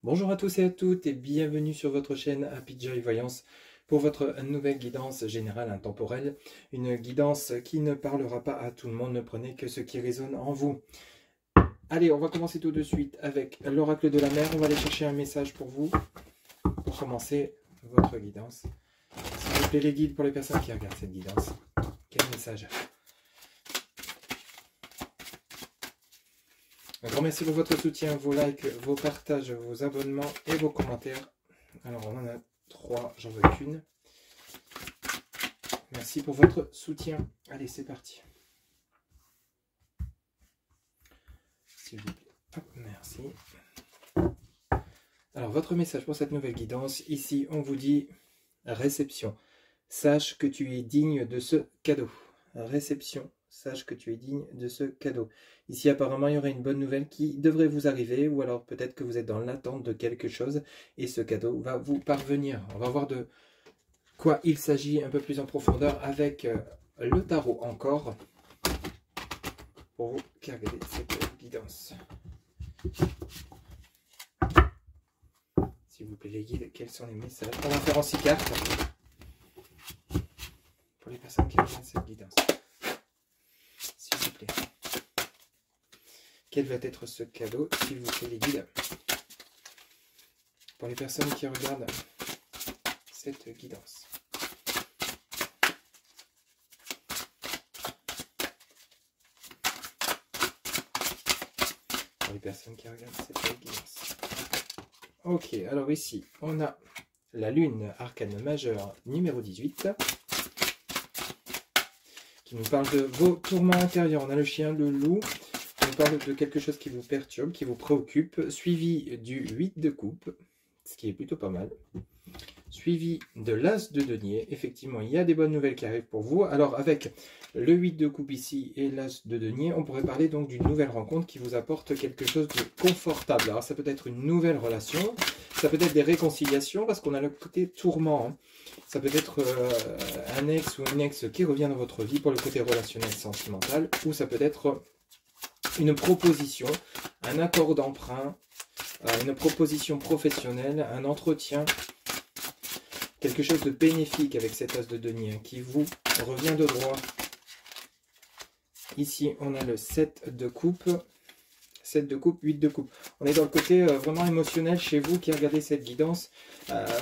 Bonjour à tous et à toutes et bienvenue sur votre chaîne Happy Joy Voyance pour votre nouvelle guidance générale intemporelle. Une guidance qui ne parlera pas à tout le monde, ne prenez que ce qui résonne en vous. Allez, on va commencer tout de suite avec l'oracle de la mer. On va aller chercher un message pour vous pour commencer votre guidance. S'il vous plaît les guides, pour les personnes qui regardent cette guidance, quel message? Un grand merci pour votre soutien, vos likes, vos partages, vos abonnements et vos commentaires. Alors on en a 3, j'en veux qu'une. Merci pour votre soutien. Allez, c'est parti. S'il vous plaît. Hop, merci. Alors votre message pour cette nouvelle guidance, ici on vous dit réception. Sache que tu es digne de ce cadeau. Réception. Sache que tu es digne de ce cadeau. Ici, apparemment, il y aurait une bonne nouvelle qui devrait vous arriver, ou alors peut-être que vous êtes dans l'attente de quelque chose, et ce cadeau va vous parvenir. On va voir de quoi il s'agit un peu plus en profondeur avec le tarot encore, pour vous qui regardez cette guidance. S'il vous plaît, les guides, quels sont les messages? On va faire en 6 cartes, pour les personnes qui regardent cette guidance. S'il vous plaît. Quel va être ce cadeau, s'il vous plaît, les guides? Pour les personnes qui regardent cette guidance. Pour les personnes qui regardent cette guidance. Ok, alors ici, on a la lune arcane majeure numéro 18. Qui nous parle de vos tourments intérieurs. On a le chien, le loup, qui nous parle de quelque chose qui vous perturbe, qui vous préoccupe, suivi du 8 de coupe, ce qui est plutôt pas mal, suivi de l'as de denier. Effectivement, il y a des bonnes nouvelles qui arrivent pour vous. Alors, avec le 8 de coupe ici et l'as de denier, on pourrait parler donc d'une nouvelle rencontre qui vous apporte quelque chose de confortable. Alors, ça peut être une nouvelle relation, ça peut être des réconciliations, parce qu'on a le côté tourment, hein. Ça peut être un ex ou une ex qui revient dans votre vie pour le côté relationnel sentimental, ou ça peut être une proposition, un accord d'emprunt, une proposition professionnelle, un entretien, quelque chose de bénéfique avec cet as de denier hein, qui vous revient de droit. Ici, on a le 7 de coupe. 7 de coupe, 8 de coupe. On est dans le côté vraiment émotionnel chez vous qui regardez cette guidance.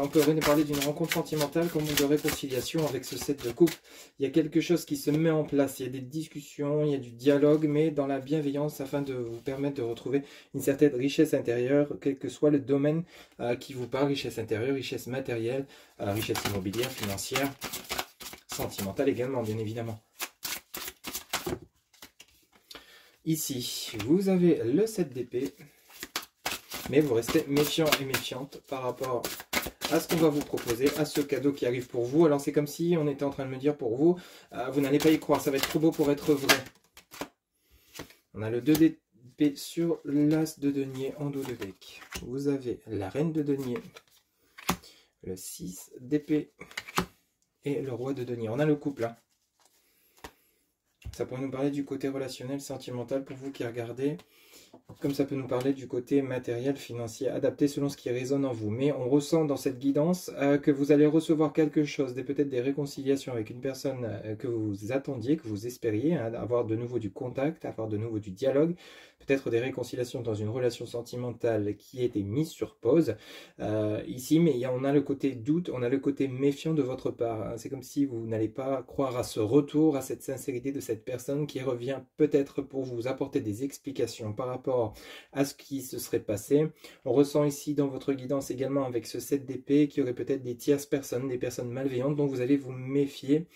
On peut parler d'une rencontre sentimentale comme de réconciliation avec ce 7 de coupe. Il y a quelque chose qui se met en place. Il y a des discussions, il y a du dialogue, mais dans la bienveillance afin de vous permettre de retrouver une certaine richesse intérieure, quel que soit le domaine qui vous parle. Richesse intérieure, richesse matérielle, richesse immobilière, financière, sentimentale également, bien évidemment. Ici, vous avez le 7 d'épée, mais vous restez méfiant et méfiante par rapport à ce qu'on va vous proposer, à ce cadeau qui arrive pour vous. Alors c'est comme si on était en train de me dire pour vous, vous n'allez pas y croire, ça va être trop beau pour être vrai. On a le 2 d'épée sur l'as de denier en dos de deck. Vous avez la reine de denier, le 6 d'épée et le roi de denier. On a le couple là. Ça pourrait nous parler du côté relationnel, sentimental pour vous qui regardez, comme ça peut nous parler du côté matériel, financier, adapté selon ce qui résonne en vous. Mais on ressent dans cette guidance que vous allez recevoir quelque chose, peut-être des réconciliations avec une personne que vous attendiez, que vous espériez, hein, avoir de nouveau du contact, avoir de nouveau du dialogue, peut-être des réconciliations dans une relation sentimentale qui était mise sur pause ici, mais on a le côté doute, on a le côté méfiant de votre part. Hein. C'est comme si vous n'allez pas croire à ce retour, à cette sincérité de cette personne qui revient peut-être pour vous apporter des explications par rapport à ce qui se serait passé. On ressent ici dans votre guidance également avec ce 7 d'épée qu'il y aurait peut-être des tierces personnes, des personnes malveillantes dont vous allez vous méfier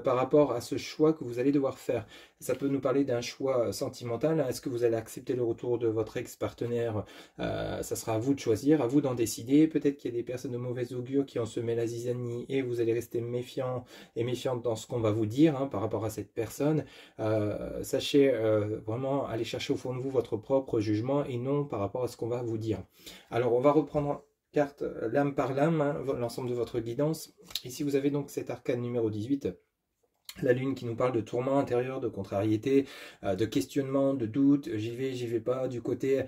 par rapport à ce choix que vous allez devoir faire. Ça peut nous parler d'un choix sentimental. Est-ce que vous allez accepter le retour de votre ex-partenaire? Ça sera à vous de choisir, à vous d'en décider. Peut-être qu'il y a des personnes de mauvaise augure qui ont semé la zizanie et vous allez rester méfiant et méfiante dans ce qu'on va vous dire hein, par rapport à cette personne. Sachez vraiment aller chercher au fond de vous votre propre jugement et non par rapport à ce qu'on va vous dire. Alors on va reprendre carte lame par lame, hein, l'ensemble de votre guidance. Ici vous avez donc cet arcane numéro 18. La lune qui nous parle de tourments intérieurs, de contrariété, de questionnement, de doute, j'y vais pas, du côté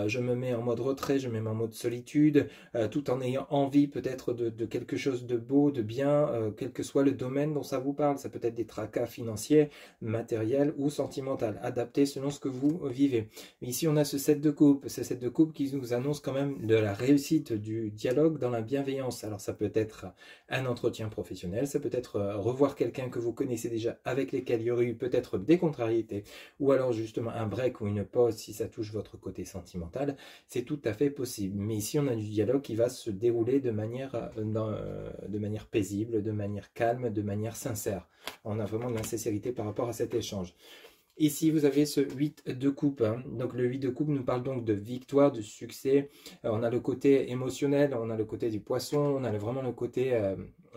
je me mets en mode retrait, je me mets en mode solitude, tout en ayant envie peut-être de quelque chose de beau, de bien, quel que soit le domaine dont ça vous parle. Ça peut être des tracas financiers, matériels ou sentimentaux, adaptés selon ce que vous vivez. Mais ici on a ce 7 de coupe, ce 7 de coupe qui nous annonce quand même de la réussite du dialogue dans la bienveillance. Alors ça peut être un entretien professionnel, ça peut être revoir quelqu'un que vous connaissez déjà, avec lesquels il y aurait eu peut-être des contrariétés, ou alors justement un break ou une pause si ça touche votre côté sentimental, c'est tout à fait possible. Mais ici on a du dialogue qui va se dérouler de manière paisible, de manière calme, de manière sincère. On a vraiment de la sincérité par rapport à cet échange. Ici, vous avez ce 8 de coupe. Hein. Donc, le 8 de coupe nous parle donc de victoire, de succès. On a le côté émotionnel, on a le côté du poisson, on a vraiment le côté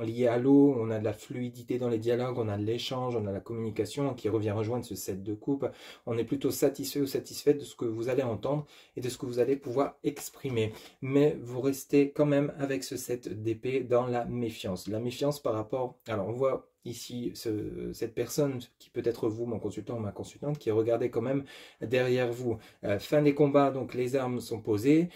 lié à l'eau, on a de la fluidité dans les dialogues, on a de l'échange, on a la communication qui revient rejoindre ce 7 de coupe. On est plutôt satisfait ou satisfaite de ce que vous allez entendre et de ce que vous allez pouvoir exprimer. Mais vous restez quand même avec ce 7 d'épée dans la méfiance. La méfiance par rapport... Alors, on voit... Ici, cette personne qui peut être vous, mon consultant ou ma consultante, qui regardait quand même derrière vous. Fin des combats, donc les armes sont posées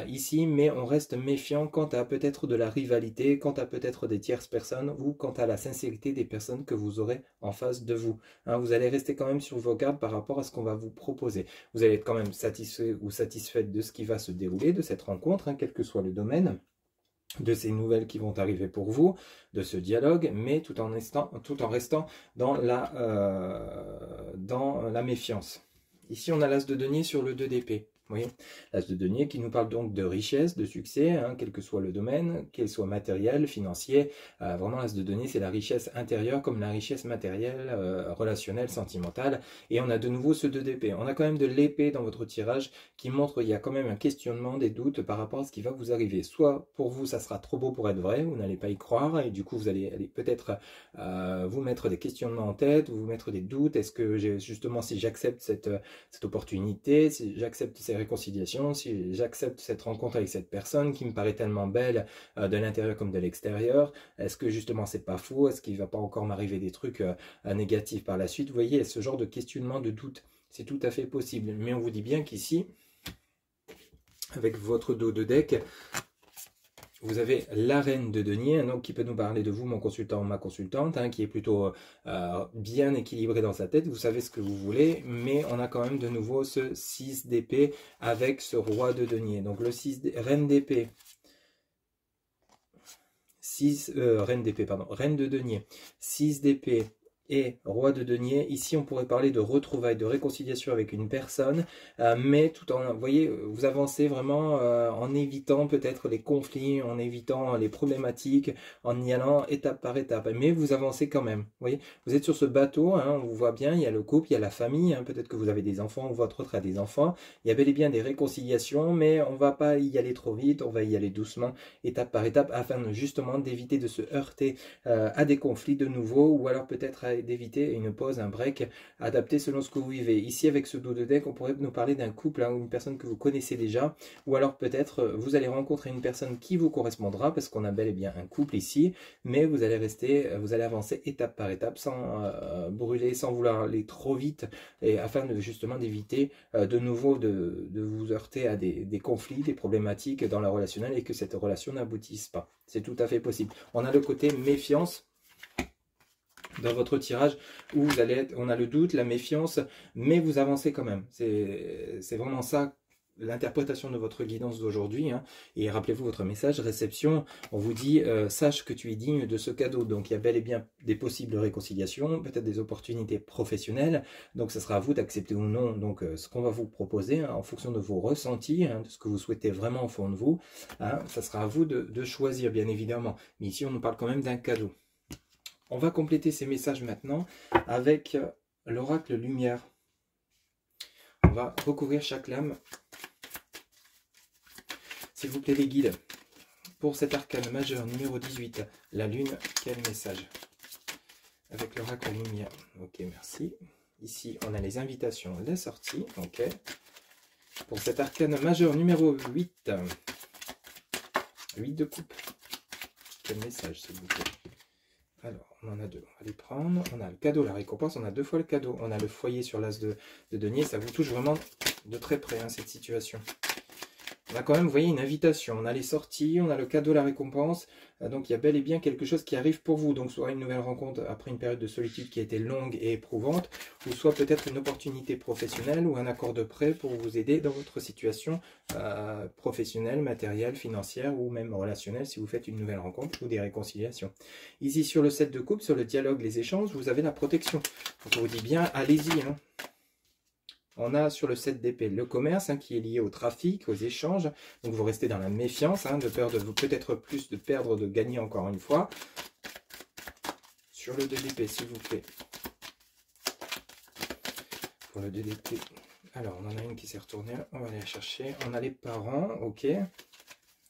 ici, mais on reste méfiant quant à peut-être de la rivalité, quant à peut-être des tierces personnes ou quant à la sincérité des personnes que vous aurez en face de vous. Hein, vous allez rester quand même sur vos gardes par rapport à ce qu'on va vous proposer. Vous allez être quand même satisfait ou satisfaite de ce qui va se dérouler, de cette rencontre, hein, quel que soit le domaine, de ces nouvelles qui vont arriver pour vous, de ce dialogue, mais tout en restant dans la méfiance. Ici, on a l'as de denier sur le 2 d'épée. Vous voyez, l'as de denier qui nous parle donc de richesse, de succès, hein, quel que soit le domaine, qu'il soit matériel, financier. Vraiment, l'as de denier, c'est la richesse intérieure comme la richesse matérielle, relationnelle, sentimentale. Et on a de nouveau ce 2 d'épée. On a quand même de l'épée dans votre tirage qui montre qu'il y a quand même un questionnement, des doutes par rapport à ce qui va vous arriver. Soit pour vous, ça sera trop beau pour être vrai, vous n'allez pas y croire, et du coup, vous allez peut-être vous mettre des questionnements en tête, vous mettre des doutes. Est-ce que justement, si j'accepte cette opportunité, si j'accepte ces réconciliations, si j'accepte cette rencontre avec cette personne qui me paraît tellement belle de l'intérieur comme de l'extérieur, est-ce que justement c'est pas faux, est-ce qu'il va pas encore m'arriver des trucs négatifs par la suite? Vous voyez, ce genre de questionnement, de doute, c'est tout à fait possible. Mais on vous dit bien qu'ici, avec votre dos de deck, vous avez la reine de denier, hein, donc qui peut nous parler de vous, mon consultant ou ma consultante, hein, qui est plutôt bien équilibré dans sa tête. Vous savez ce que vous voulez, mais on a quand même de nouveau ce 6 d'épée avec ce roi de denier. Donc le 6 reine d'épée, reine d'épée, pardon, reine de denier, 6 d'épée et roi de denier. Ici, on pourrait parler de retrouvailles, de réconciliation avec une personne, mais tout en, vous voyez, vous avancez vraiment en évitant peut-être les conflits, en évitant les problématiques, en y allant étape par étape. Mais vous avancez quand même. Vous voyez, vous êtes sur ce bateau, hein, on vous voit bien, il y a le couple, il y a la famille, hein, peut-être que vous avez des enfants ou votre autre a des enfants. Il y a bel et bien des réconciliations, mais on ne va pas y aller trop vite, on va y aller doucement, étape par étape, afin justement d'éviter de se heurter à des conflits de nouveau, ou alors peut-être d'éviter une pause, un break, adapté selon ce que vous vivez. Ici, avec ce dos de deck, on pourrait nous parler d'un couple, hein, ou une personne que vous connaissez déjà, ou alors peut-être vous allez rencontrer une personne qui vous correspondra, parce qu'on a bel et bien un couple ici, mais vous allez avancer étape par étape, sans brûler, sans vouloir aller trop vite, et afin de justement d'éviter de nouveau de vous heurter à des conflits, des problématiques dans la relationnelle, et que cette relation n'aboutisse pas. C'est tout à fait possible. On a le côté méfiance dans votre tirage, où vous allez on a le doute, la méfiance, mais vous avancez quand même. C'est vraiment ça l'interprétation de votre guidance d'aujourd'hui, hein. Et rappelez-vous votre message réception, on vous dit sache que tu es digne de ce cadeau. Donc il y a bel et bien des possibles réconciliations, peut-être des opportunités professionnelles, donc ce sera à vous d'accepter ou non donc ce qu'on va vous proposer, hein, en fonction de vos ressentis, hein, de ce que vous souhaitez vraiment au fond de vous, hein, ça sera à vous de choisir bien évidemment, mais ici on nous parle quand même d'un cadeau. On va compléter ces messages maintenant avec l'oracle lumière. On va recouvrir chaque lame. S'il vous plaît les guides, pour cet arcane majeur numéro 18, la lune, quel message? Avec l'oracle lumière. Ok, merci. Ici, on a les invitations, les sorties. Ok. Pour cet arcane majeur numéro 8, 8 de coupe. Quel message, s'il vous plaît? Alors, on en a deux, on va les prendre. On a le cadeau, la récompense, on a deux fois le cadeau. On a le foyer sur l'as de denier, ça vous touche vraiment de très près, hein, cette situation. On a quand même, vous voyez, une invitation. On a les sorties, on a le cadeau, la récompense. Donc, il y a bel et bien quelque chose qui arrive pour vous. Donc, soit une nouvelle rencontre après une période de solitude qui a été longue et éprouvante, ou soit peut-être une opportunité professionnelle ou un accord de prêt pour vous aider dans votre situation professionnelle, matérielle, financière ou même relationnelle si vous faites une nouvelle rencontre ou des réconciliations. Ici, sur le 7 de coupe, sur le dialogue, les échanges, vous avez la protection. Donc, on vous dit bien, allez-y, hein. On a sur le 7 d'épée le commerce, hein, qui est lié au trafic, aux échanges. Donc vous restez dans la méfiance, hein, de peur de vous peut-être plus de perdre, de gagner encore une fois. Sur le 2 d'épée, s'il vous plaît. Pour le 2 d'épée. Alors on en a une qui s'est retournée, on va aller la chercher. On a les parents, ok.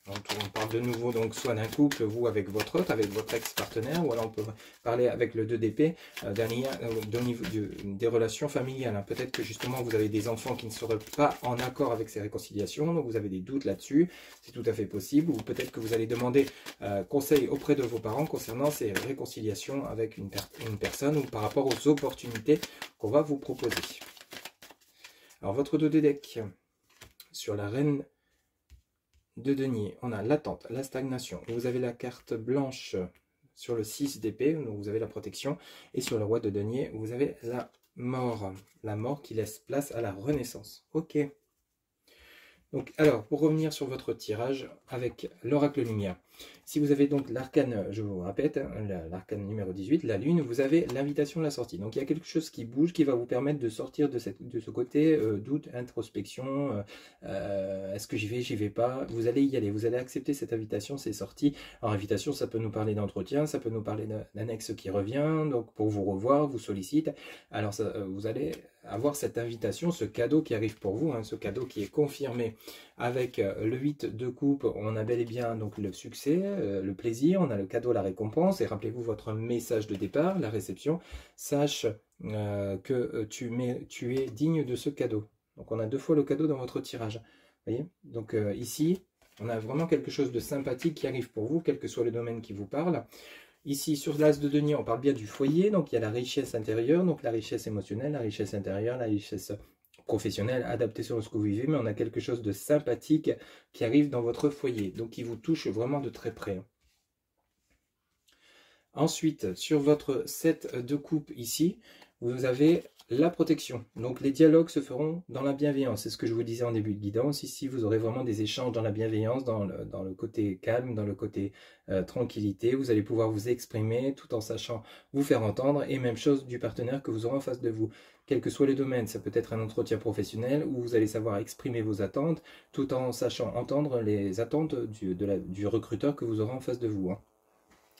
On parle de nouveau donc soit d'un couple, vous avec votre autre, avec votre ex-partenaire, ou alors on peut parler avec le 2 d'épée d'un lien au niveau des relations familiales. Hein. Peut-être que justement vous avez des enfants qui ne seraient pas en accord avec ces réconciliations, donc vous avez des doutes là-dessus, c'est tout à fait possible, ou peut-être que vous allez demander conseil auprès de vos parents concernant ces réconciliations avec une personne ou par rapport aux opportunités qu'on va vous proposer. Alors votre 2 de deck sur la reine de denier, on a l'attente, la stagnation. Vous avez la carte blanche sur le 6 d'épée, donc vous avez la protection. Et sur le roi de denier, vous avez la mort qui laisse place à la renaissance. Ok. Donc, alors, pour revenir sur votre tirage avec l'oracle lumière. Si vous avez donc l'arcane, je vous répète, hein, l'arcane numéro 18, la lune, vous avez l'invitation de la sortie. Donc, il y a quelque chose qui bouge, qui va vous permettre de sortir de ce côté doute, introspection. Est-ce que j'y vais pas? Vous allez y aller, vous allez accepter cette invitation, c'est sorti. Alors, invitation, ça peut nous parler d'entretien, ça peut nous parler d'un ex qui revient, donc pour vous revoir, vous sollicite. Alors, ça, vous allez avoir cette invitation, ce cadeau qui arrive pour vous, hein, ce cadeau qui est confirmé avec le 8 de coupe. On a bel et bien donc le succès, le plaisir, on a le cadeau, la récompense, et rappelez-vous votre message de départ, la réception, sache que tu es digne de ce cadeau. Donc on a deux fois le cadeau dans votre tirage, vous voyez. Donc ici, on a vraiment quelque chose de sympathique qui arrive pour vous, quel que soit le domaine qui vous parle. Ici, sur l'as de denier, on parle bien du foyer, donc il y a la richesse intérieure, donc la richesse émotionnelle, la richesse intérieure, la richesse professionnelle, adaptée selon ce que vous vivez, mais on a quelque chose de sympathique qui arrive dans votre foyer, donc qui vous touche vraiment de très près. Ensuite, sur votre 7 de coupe ici, vous avez la protection. Donc les dialogues se feront dans la bienveillance. C'est ce que je vous disais en début de guidance. Ici, vous aurez vraiment des échanges dans la bienveillance, dans le côté calme, dans le côté tranquillité. Vous allez pouvoir vous exprimer tout en sachant vous faire entendre. Et même chose du partenaire que vous aurez en face de vous. Quel que soit les domaines, ça peut être un entretien professionnel où vous allez savoir exprimer vos attentes tout en sachant entendre les attentes du recruteur que vous aurez en face de vous. Hein.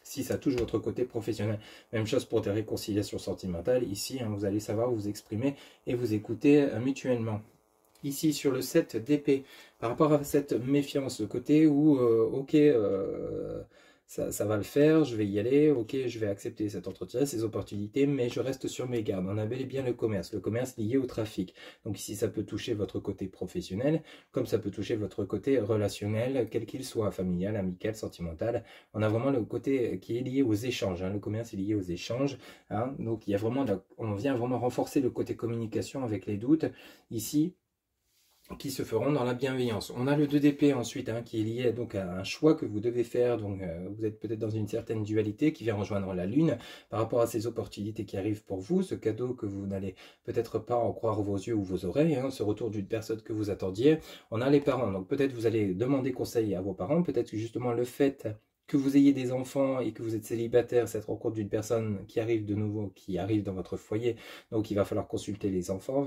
Si ça touche votre côté professionnel. Même chose pour des réconciliations sentimentales. Ici, hein, vous allez savoir vous exprimer et vous écouter mutuellement. Ici, sur le 7 d'épée, par rapport à cette méfiance, le côté où, ok, ça va le faire, je vais y aller, ok, je vais accepter cet entretien, ces opportunités, mais je reste sur mes gardes. On a bel et bien le commerce lié au trafic. Donc ici, ça peut toucher votre côté professionnel, comme ça peut toucher votre côté relationnel, quel qu'il soit, familial, amical, sentimental. On a vraiment le côté qui est lié aux échanges. Hein. Le commerce est lié aux échanges. Hein. Donc il y a vraiment, on vient vraiment renforcer le côté communication avec les doutes. Ici, qui se feront dans la bienveillance. On a le 2 d'épée ensuite, hein, qui est lié donc à un choix que vous devez faire. Donc vous êtes peut-être dans une certaine dualité qui vient rejoindre la lune par rapport à ces opportunités qui arrivent pour vous, ce cadeau que vous n'allez peut-être pas en croire vos yeux ou vos oreilles, hein, ce retour d'une personne que vous attendiez. On a les parents, donc peut-être vous allez demander conseil à vos parents, peut-être que justement le fait que vous ayez des enfants et que vous êtes célibataire, cette rencontre d'une personne qui arrive de nouveau, qui arrive dans votre foyer, donc il va falloir consulter les enfants,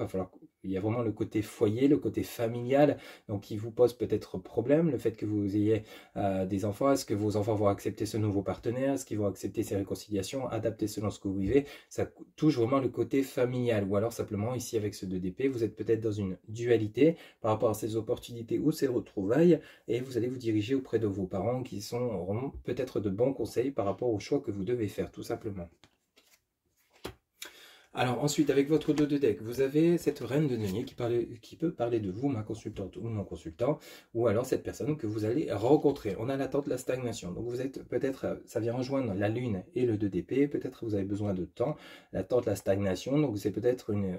il y a vraiment le côté foyer, le côté familial, donc qui vous pose peut-être problème, le fait que vous ayez des enfants, est-ce que vos enfants vont accepter ce nouveau partenaire, est-ce qu'ils vont accepter ces réconciliations, adapter selon ce que vous vivez, ça touche vraiment le côté familial, ou alors simplement ici avec ce 2 d'épée, vous êtes peut-être dans une dualité par rapport à ces opportunités ou ces retrouvailles, et vous allez vous diriger auprès de vos parents qui auront peut-être de bons conseils par rapport au choix que vous devez faire, tout simplement. Alors ensuite, avec votre dos de deck, vous avez cette reine de denier qui peut parler de vous, ma consultante ou mon consultant, ou alors cette personne que vous allez rencontrer. On a l'attente, la stagnation. Donc vous êtes peut-être, ça vient rejoindre la lune et le 2 d'épée, peut-être vous avez besoin de temps, l'attente, la stagnation, donc c'est peut-être une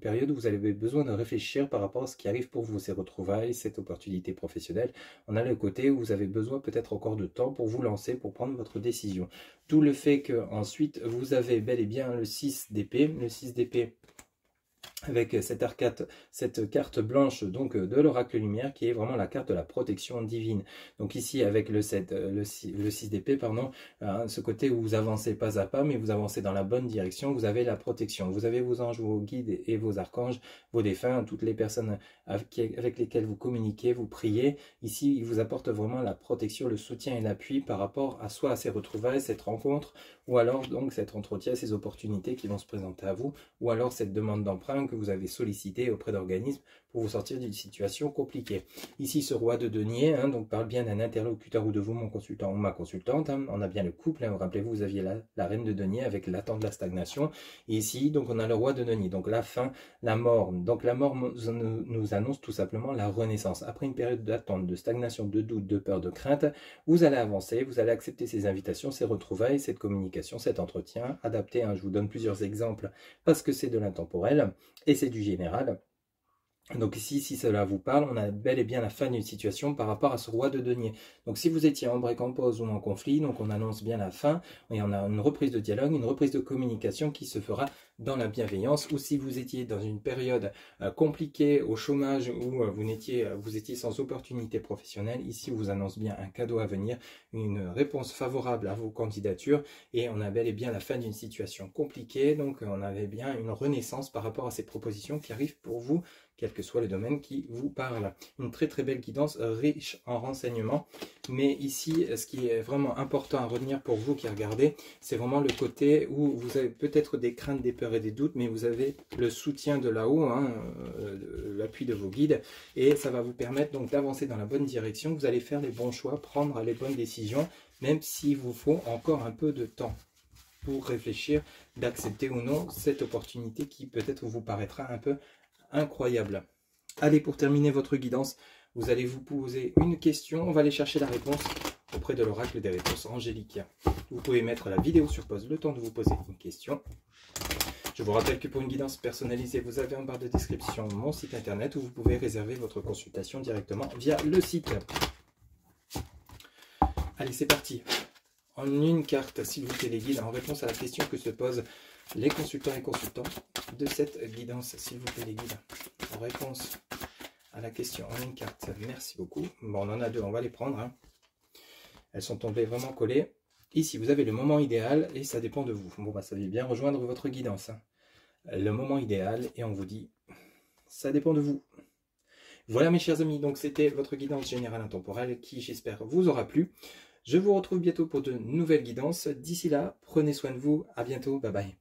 période où vous avez besoin de réfléchir par rapport à ce qui arrive pour vous, ces retrouvailles, cette opportunité professionnelle. On a le côté où vous avez besoin peut-être encore de temps pour vous lancer, pour prendre votre décision. D'où le fait que ensuite vous avez bel et bien le 6 d'épée, avec cette carte blanche donc de l'oracle lumière qui est vraiment la carte de la protection divine. Donc ici avec le 6 d'épée, pardon, ce côté où vous avancez pas à pas mais vous avancez dans la bonne direction, vous avez la protection, vous avez vos anges, vos guides et vos archanges, vos défunts, toutes les personnes avec lesquelles vous communiquez, vous priez. Ici ils vous apportent vraiment la protection, le soutien et l'appui par rapport à soit à ces retrouvailles, cette rencontre, ou alors donc cet entretien, ces opportunités qui vont se présenter à vous, ou alors cette demande d'emprunt que vous avez sollicité auprès d'organismes pour vous sortir d'une situation compliquée. Ici, ce roi de denier, donc parle bien d'un interlocuteur ou de vous, mon consultant ou ma consultante. On a bien le couple, rappelez-vous, vous aviez la reine de denier avec l'attente de la stagnation. Et ici, donc on a le roi de denier, donc la fin, la mort. Donc la mort nous annonce tout simplement la renaissance. Après une période d'attente, de stagnation, de doute, de peur, de crainte, vous allez avancer, vous allez accepter ces invitations, ces retrouvailles, cette communication, cet entretien adapté. Je vous donne plusieurs exemples parce que c'est de l'intemporel et c'est du général. Donc ici, si cela vous parle, on a bel et bien la fin d'une situation par rapport à ce roi de denier. Donc si vous étiez en break, en pause ou en conflit, donc on annonce bien la fin, et on a une reprise de dialogue, une reprise de communication qui se fera dans la bienveillance. Ou si vous étiez dans une période compliquée, au chômage, ou vous étiez sans opportunité professionnelle, ici on vous annonce bien un cadeau à venir, une réponse favorable à vos candidatures, et on a bel et bien la fin d'une situation compliquée. Donc on avait bien une renaissance par rapport à ces propositions qui arrivent pour vous, quel que soit le domaine qui vous parle. Une très très belle guidance, riche en renseignements. Mais ici, ce qui est vraiment important à retenir pour vous qui regardez, c'est vraiment le côté où vous avez peut-être des craintes, des peurs et des doutes, mais vous avez le soutien de là-haut, l'appui de vos guides, et ça va vous permettre donc d'avancer dans la bonne direction. Vous allez faire les bons choix, prendre les bonnes décisions, même s'il vous faut encore un peu de temps pour réfléchir, d'accepter ou non cette opportunité qui peut-être vous paraîtra un peu incroyable. Allez, pour terminer votre guidance, vous allez vous poser une question. On va aller chercher la réponse auprès de l'oracle des réponses angéliques. Vous pouvez mettre la vidéo sur pause le temps de vous poser une question. Je vous rappelle que pour une guidance personnalisée, vous avez en barre de description mon site internet où vous pouvez réserver votre consultation directement via le site. Allez, c'est parti. En une carte, s'il vous plaît, les guides, en réponse à la question que se posent les consultants et consultantes de cette guidance, s'il vous plaît, les guides, en réponse à la question en une carte. Merci beaucoup. Bon, on en a deux, on va les prendre. Elles sont tombées vraiment collées. Ici, vous avez le moment idéal et ça dépend de vous. Bon, bah, ça vient bien rejoindre votre guidance. Le moment idéal et on vous dit, ça dépend de vous. Voilà, mes chers amis, donc c'était votre guidance générale intemporelle qui, j'espère, vous aura plu. Je vous retrouve bientôt pour de nouvelles guidances. D'ici là, prenez soin de vous. À bientôt. Bye bye.